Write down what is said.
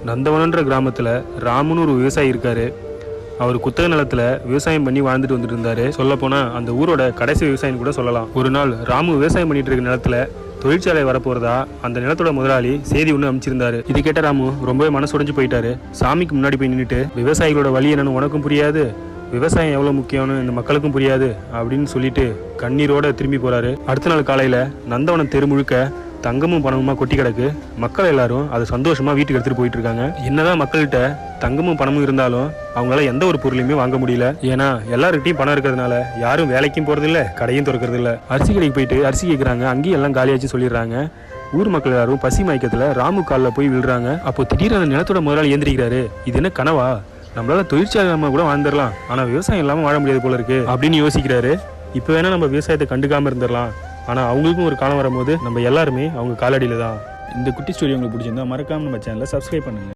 நந்தவனன்ற கிராமத்தில் ராமுன்னு ஒரு விவசாயி இருக்காரு. அவர் குத்தக நிலத்தில் விவசாயம் பண்ணி வாழ்ந்துட்டு வந்துட்டு இருந்தாரு. சொல்லப்போனால் அந்த ஊரோட கடைசி விவசாயின்னு கூட சொல்லலாம். ஒரு நாள் ராமு விவசாயம் பண்ணிட்டு இருக்க நிலத்துல தொழிற்சாலை வரப்போறதா அந்த நிலத்தோட முதலாளி செய்தி ஒன்று அமைச்சிருந்தாரு. இது கேட்ட ராமு ரொம்பவே மனசுடைஞ்சு போயிட்டாரு. சாமிக்கு முன்னாடி போய் நின்றுட்டு விவசாயிகளோட வழி என்னன்னு உனக்கும் புரியாது, விவசாயம் எவ்வளோ முக்கியம்னு இந்த மக்களுக்கும் புரியாது அப்படின்னு சொல்லிட்டு கண்ணீரோட திரும்பி போறாரு. அடுத்த நாள் காலையில நந்தவனம் தெரு முழுக்க தங்கமும் பணமுமா கொட்டி கிடக்கு. மக்கள் எல்லாரும் அதை சந்தோஷமா வீட்டுக்கு எடுத்துட்டு போயிட்டு இருக்காங்க. என்னதான் மக்கள்கிட்ட தங்கமும் பணமும் இருந்தாலும் அவங்களால எந்த ஒரு பொருளையுமே வாங்க முடியல. ஏன்னா எல்லாருக்கிட்டையும் பணம் இருக்கிறதுனால யாரும் வேலைக்கும் போறது இல்ல, கடையும் திறக்கிறது இல்ல. அரிசி கடைக்கு போயிட்டு அரிசி கேட்கறாங்க, அங்கேயும் எல்லாம் காலியாச்சு சொல்லிடுறாங்க. ஊர் மக்கள் எல்லாரும் பசி மயக்கத்துல ராமு காலில் போய் விழுறாங்க. அப்போ திடீர்னு அந்த நிலத்தோட முதலாளி ஏந்திரிக்கிறாரு. இது என்ன கனவா? நம்மளால தொழிற்சாலை இல்லாம கூட வாழ்ந்துடலாம், ஆனா விவசாயம் இல்லாம வாழ முடியாது போல இருக்கு அப்படின்னு யோசிக்கிறாரு. இப்ப வேணா நம்ம விவசாயத்தை கண்டுக்காம இருந்துடலாம், ஆனா அவங்களுக்கும் ஒரு காலம் வரும்போது நம்ம எல்லாருமே அவங்க காலடியில தான். இந்த குட்டி ஸ்டோரி உங்களுக்கு பிடிச்சிருந்தா மறக்காம நம்ம சேனலை சப்ஸ்கிரைப் பண்ணுங்க.